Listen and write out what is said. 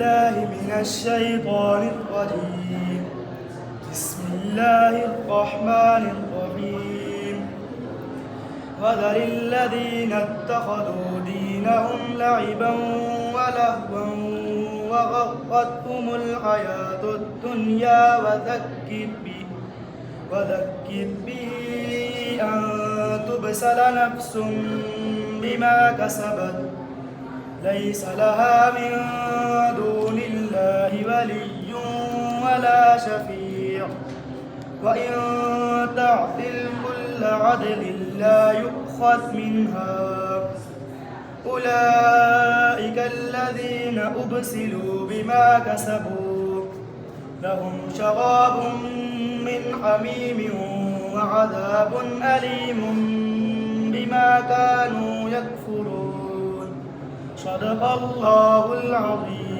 بالله من الشيطان الرجيم. بسم الله الرحمن الرحيم. وذر الذين اتخذوا دينهم لعبا ولهوا وغرتهم الحياة الدنيا وذكر به أن تبسل نفس بما كسبت ليس لها من دون الله ولي ولا شفيع وإن تعدل كل عدل لا يؤخذ منها. أولئك الذين أبسلوا بما كسبوا لهم شراب من حميم وعذاب أليم بما كانوا يكفرون. صدق الله العظيم.